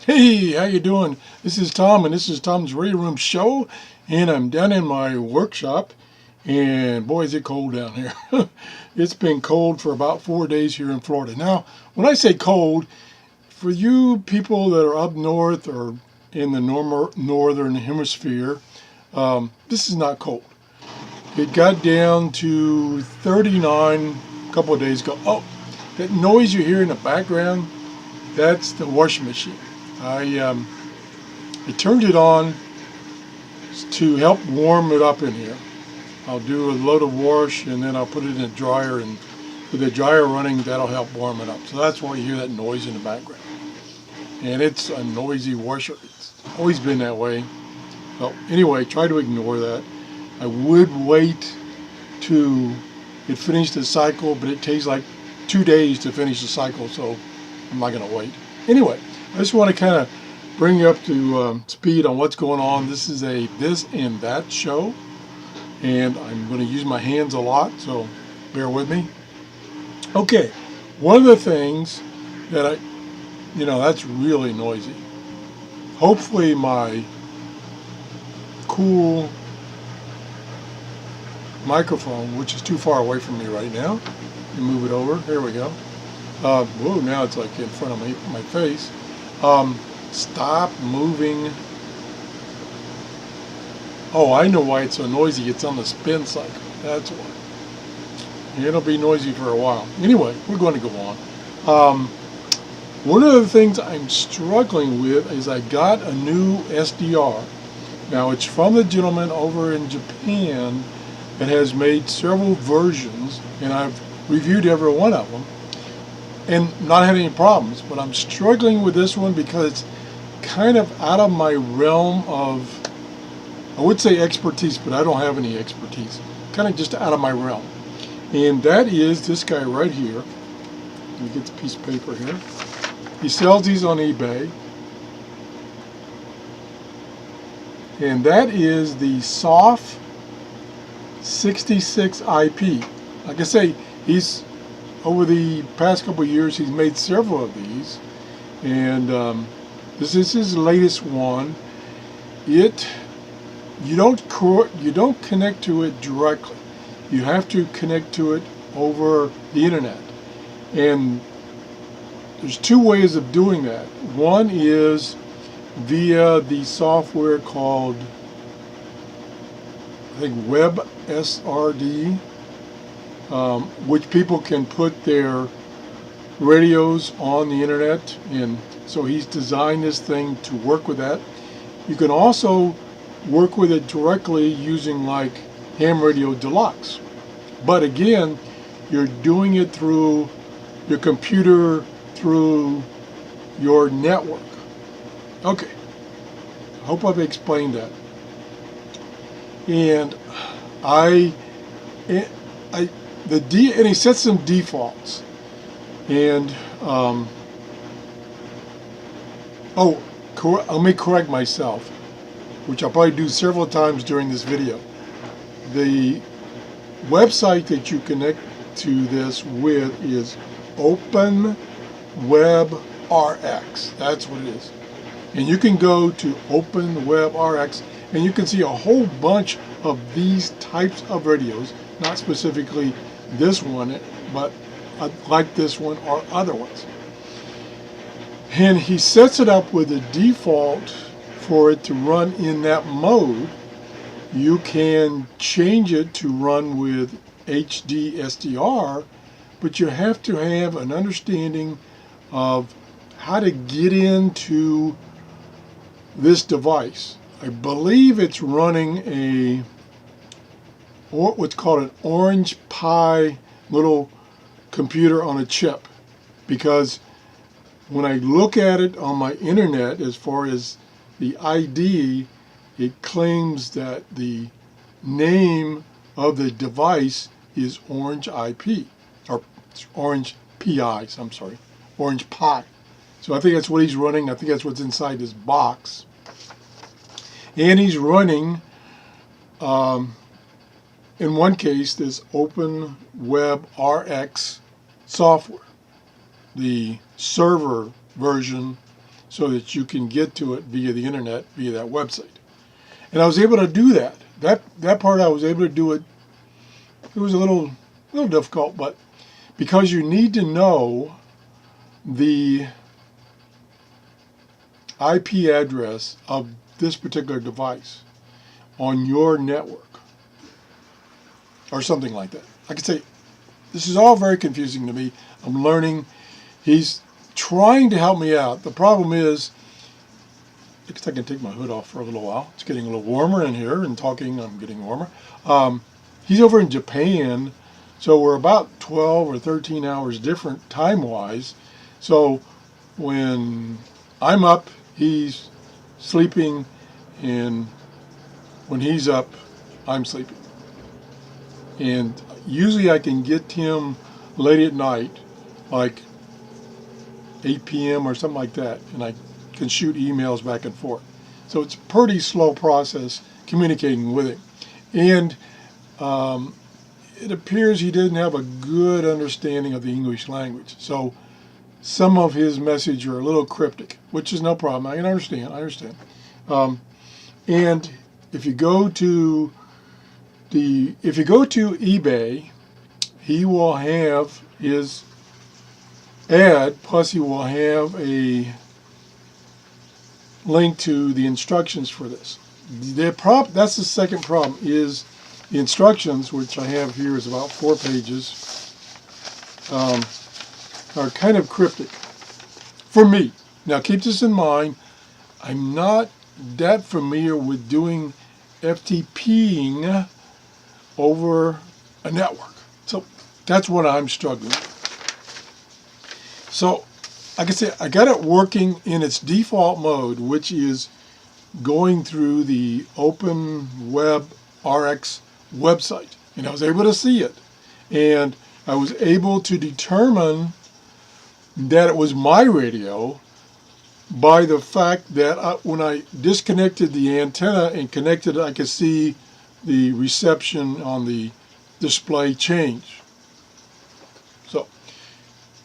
Hey, how you doing? This is Tom, and this is Tom's Radio Room Show, and I'm down in my workshop, and boy, is it cold down here. It's been cold for about 4 days here in Florida. Now, when I say cold, for you people that are up north or in the northern hemisphere, this is not cold. It got down to 39 a couple of days ago. Oh, that noise you hear in the background, that's the washing machine. I turned it on to help warm it up in here. I'll do a load of wash and then I'll put it in a dryer, and with the dryer running, that'll help warm it up. So that's why you hear that noise in the background. And it's a noisy washer. It's always been that way. So anyway, try to ignore that. I would wait to it finish the cycle, but it takes like 2 days to finish the cycle, so I'm not going to wait. Anyway, I just want to kind of bring you up to speed on what's going on. This is a this and that show, and I'm going to use my hands a lot, so bear with me. Okay, one of the things that that's really noisy. Hopefully my cool microphone, which is too far away from me right now, you move it over. There we go. Whoa, now it's like in front of my face. Stop moving. Oh, I know why it's so noisy. It's on the spin cycle. That's why. It'll be noisy for a while. Anyway, we're going to go on. One of the things I'm struggling with is I got a new SDR. Now, it's from the gentleman over in Japan that has made several versions, and I've reviewed every one of them and not had any problems, but I'm struggling with this one because it's kind of out of my realm of, I would say expertise, but I don't have any expertise. Kind of just out of my realm. And that is this guy right here. Let me get the piece of paper here. He sells these on eBay. And that is the SOF 66 IP. Like I say, he's over the past couple of years, he's made several of these, and this is his latest one. You don't connect to it directly. You have to connect to it over the internet, and there's two ways of doing that. One is via the software called, I think, WebSRD, which people can put their radios on the internet, and so he's designed this thing to work with that. You can also work with it directly using like Ham Radio Deluxe, but again, you're doing it through your computer, through your network. Okay, I hope I've explained that. And and he sets some defaults. And let me correct myself, which I'll probably do several times during this video. The website that you connect to this with is OpenWebRx. That's what it is. And you can go to OpenWebRx and you can see a whole bunch of these types of radios, not specifically this one, but like this one or other ones. And he sets it up with a default for it to run in that mode. You can change it to run with HD SDR, but you have to have an understanding of how to get into this device. I believe it's running what's called an Orange Pi little computer on a chip, because when I look at it on my internet, as far as the ID, it claims that the name of the device is Orange IP, or Orange PI, I'm sorry, Orange Pi. So I think that's what he's running. I think that's what's inside this box. And he's running, in one case, this OpenWebRx software, the server version, so that you can get to it via the internet, via that website. And I was able to do that. That part I was able to do it. It was a little difficult, but because you need to know the IP address of this particular device on your network or something like that. Like I say, this is all very confusing to me. I'm learning. He's trying to help me out. The problem is, I guess I can take my hood off for a little while. It's getting a little warmer in here, and talking, I'm getting warmer. He's over in Japan, so we're about 12 or 13 hours different time-wise. So when I'm up, he's sleeping, and when he's up, I'm sleeping. And usually I can get him late at night, like 8 p.m. or something like that, and I can shoot emails back and forth. So it's a pretty slow process communicating with him. And it appears he didn't have a good understanding of the English language. So some of his messages are a little cryptic, which is no problem. I understand. And if you go to eBay, he will have his ad, plus he will have a link to the instructions for this. That's the second problem, is the instructions, which I have here is about 4 pages, are kind of cryptic for me. Now keep this in mind, I'm not that familiar with doing FTPing over a network. So that's what I'm struggling with. So, like I said, I got it working in its default mode, which is going through the OpenWebRX website. And I was able to see it. And I was able to determine that it was my radio by the fact that when I disconnected the antenna and connected it, I could see the reception on the display change. So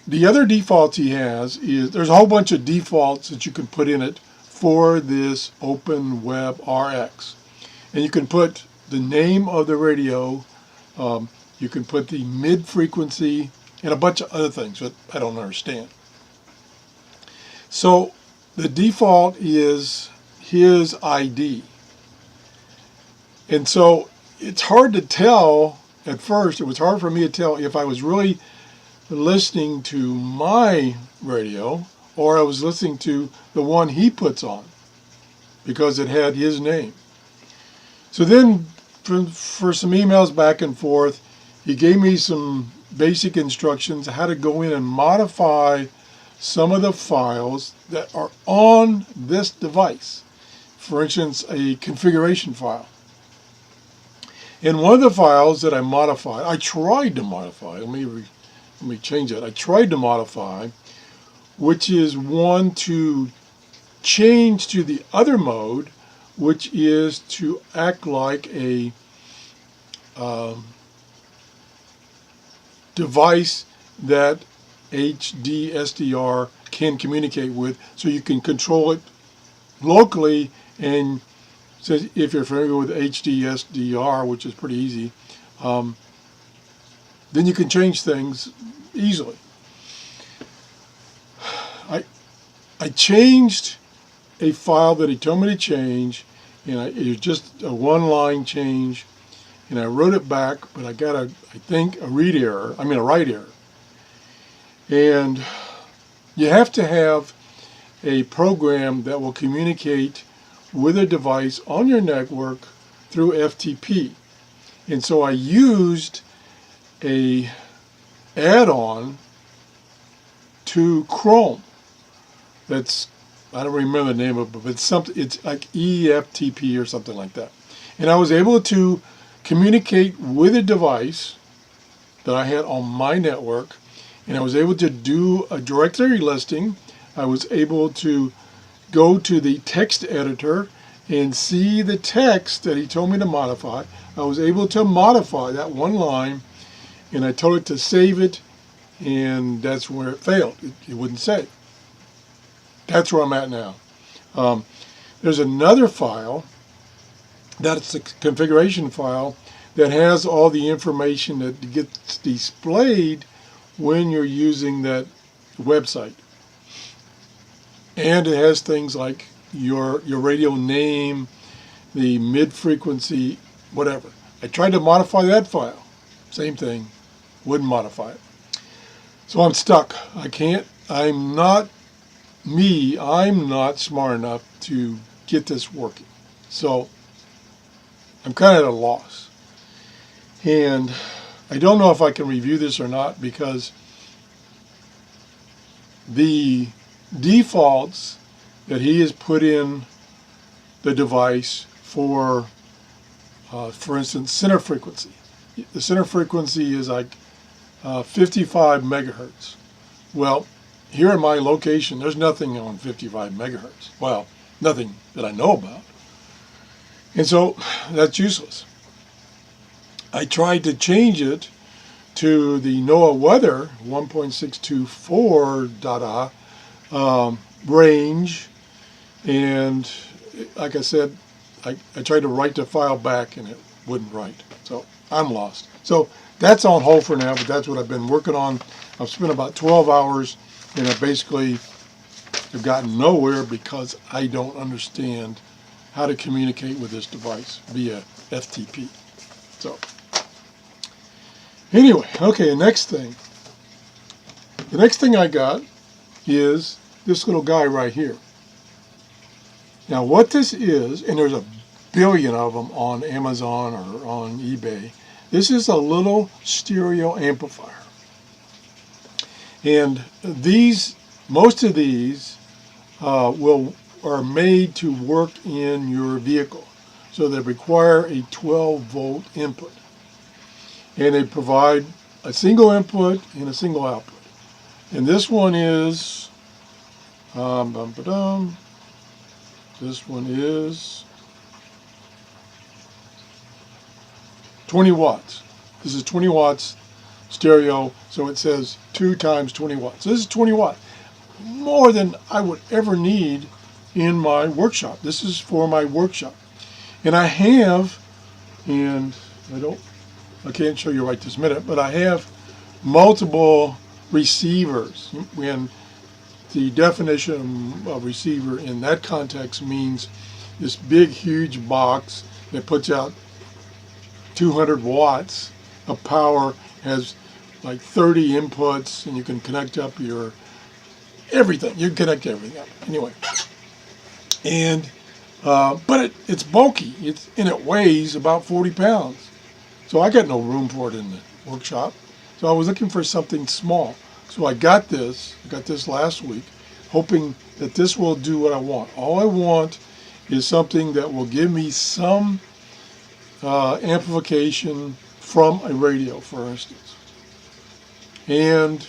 the other defaults he has is, there's a whole bunch of defaults that you can put in it for this OpenWebRX. And you can put the name of the radio, you can put the mid frequency, and a bunch of other things that I don't understand. So the default is his ID. And so it's hard to tell at first. It was hard for me to tell if I was really listening to my radio or I was listening to the one he puts on, because it had his name. So then for some emails back and forth, he gave me some basic instructions how to go in and modify some of the files that are on this device. For instance, a configuration file. And one of the files that I modified, I tried to modify, let me change that. I tried to modify, which is one to change to the other mode, which is to act like a device that HDSDR can communicate with, so you can control it locally. And so if you're familiar with HDSDR, which is pretty easy, then you can change things easily. I changed a file that he told me to change, and it was just a one-line change, and I wrote it back, but I got a write error. And you have to have a program that will communicate with a device on your network through FTP. And so I used a add-on to Chrome. That's, I don't remember the name of it, but it's like EFTP or something like that. And I was able to communicate with a device that I had on my network, and I was able to do a directory listing. I was able to go to the text editor and see the text that he told me to modify. I was able to modify that one line, and I told it to save it, and that's where it failed. It wouldn't save. that's where I'm at now. There's another file, that's the configuration file, that has all the information that gets displayed when you're using that website. And it has things like your radio name, the mid-frequency, whatever. I tried to modify that file. Same thing. Wouldn't modify it. So I'm stuck. I can't. I'm not smart enough to get this working. So I'm kind of at a loss. And I don't know if I can review this or not, because the defaults that he has put in the device for instance, center frequency. The center frequency is like 55 megahertz. Well, here in my location, there's nothing on 55 megahertz. Well, nothing that I know about. And so that's useless. I tried to change it to the NOAA weather 1.624 range, and like I said, I tried to write the file back and it wouldn't write. So I'm lost. So that's on hold for now, but that's what I've been working on. I've spent about 12 hours and I basically have gotten nowhere because I don't understand how to communicate with this device via FTP. So anyway, okay, the next thing I got is this little guy right here. Now what this is, and there's a billion of them on Amazon or on eBay, this is a little stereo amplifier. And most of these are made to work in your vehicle. So they require a 12-volt input. And they provide a single input and a single output. And this one is, this one is 20 watts. This is 20 watts stereo, so it says 2 times 20 watts. So this is 20 watts, more than I would ever need in my workshop. This is for my workshop. And I have, and I can't show you right this minute, but I have multiple receivers. And the definition of receiver in that context means this big, huge box that puts out 200 watts of power, has like 30 inputs, and you can connect up your everything. You can connect everything up. Anyway, and but it's bulky. And it weighs about 40 pounds. So I got no room for it in the workshop. So I was looking for something small. So I got this last week, hoping that this will do what I want. All I want is something that will give me some amplification from a radio, for instance, and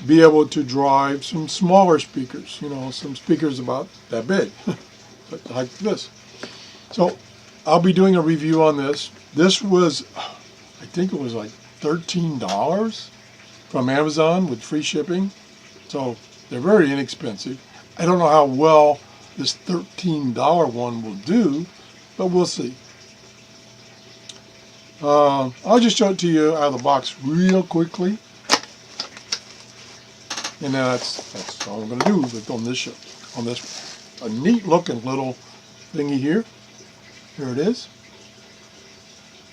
be able to drive some smaller speakers, some speakers about that big, like this. So I'll be doing a review on this. This was, I think it was like $13 from Amazon with free shipping. So they're very inexpensive. I don't know how well this $13 one will do, but we'll see. I'll just show it to you out of the box real quickly. And that's all I'm going to do on this show. On this one. A neat looking little thingy here. Here it is.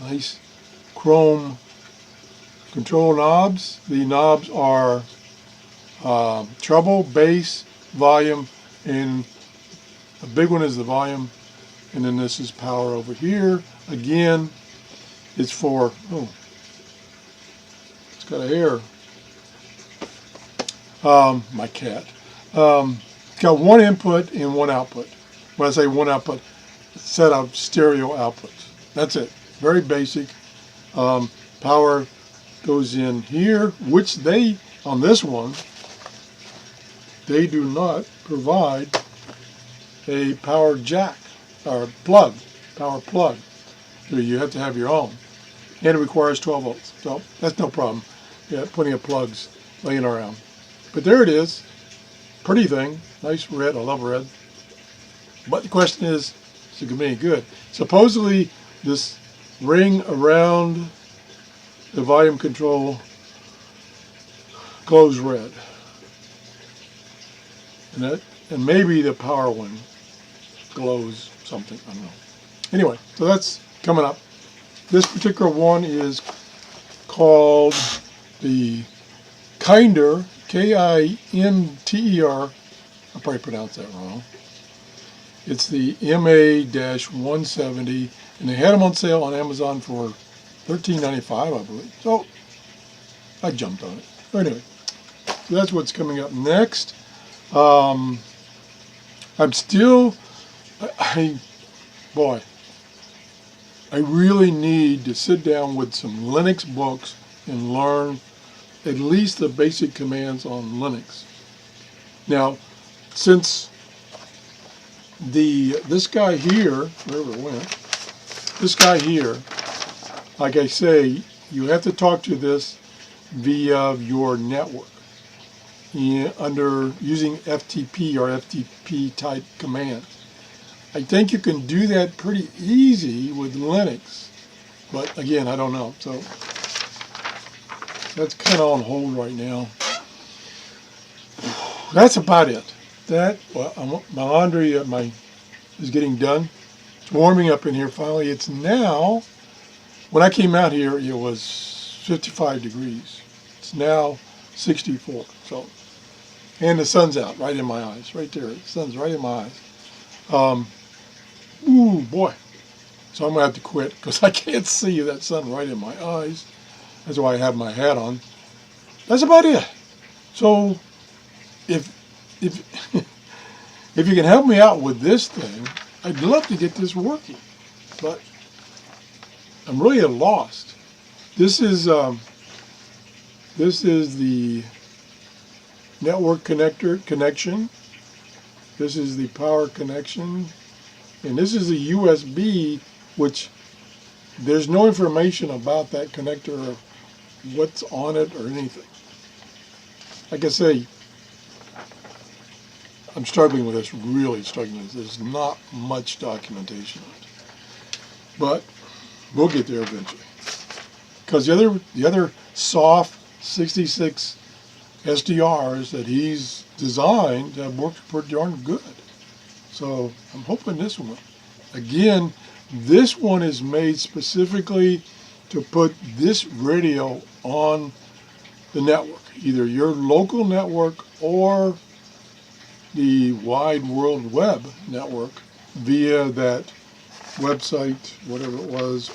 Nice chrome control knobs. The knobs are treble, bass, volume, and the big one is the volume. And then this is power over here. Again, it's for, it's got a hair. My cat. It's got one input and one output. When I say one output, set of stereo outputs. That's it. Very basic. Power goes in here, which on this one, they do not provide a power jack or power plug. So you have to have your own. And it requires 12 volts. So that's no problem. Yeah, plenty of plugs laying around. But there it is. pretty thing, nice red, I love red. But the question is it going to be any good? Supposedly this ring around the volume control glows red. And maybe the power one glows something, I don't know. Anyway, so that's coming up. This particular one is called the Kinder, K-I-N-T-E-R, I probably pronounced that wrong. It's the MA-170, and they had them on sale on Amazon for $13.95, I believe. So I jumped on it. Anyway, so that's what's coming up next. I'm still, boy, I really need to sit down with some Linux books and learn at least the basic commands on Linux. Now, since this guy here, wherever it went, this guy here, like I say, you have to talk to this via your network under using FTP or FTP type commands. I think you can do that pretty easy with Linux, but again, I don't know. So that's kind of on hold right now. That's about it. Well, my laundry is getting done. It's warming up in here finally. It's now, when I came out here, it was 55 degrees. It's now 64. So, and the sun's out right in my eyes, right there. The sun's right in my eyes. Ooh, boy. So I'm going to have to quit because I can't see that sun right in my eyes. That's why I have my hat on. That's about it. So if if you can help me out with this thing, I'd love to get this working. But I'm really at a loss. This is the network connection. This is the power connection. And this is a USB, which there's no information about that connector or what's on it or anything. Like I say, I'm struggling with this, really struggling with this. There's not much documentation on it. But we'll get there eventually. Because the other soft 66 SDRs that he's designed have worked pretty darn good. So I'm hoping this one. Again, this one is made specifically to put this radio on the network, either your local network or the wide world web network via that website, whatever it was,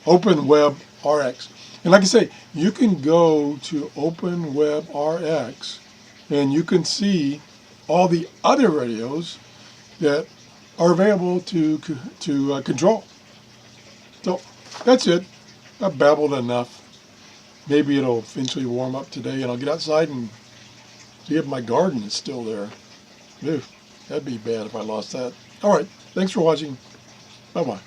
Open Web RX. And like I say, you can go to Open Web RX and you can see all the other radios that are available to control. So that's it. I've babbled enough. Maybe it'll eventually warm up today and I'll get outside and see if my garden is still there. Ew, that'd be bad if I lost that. All right. Thanks for watching. Bye-bye.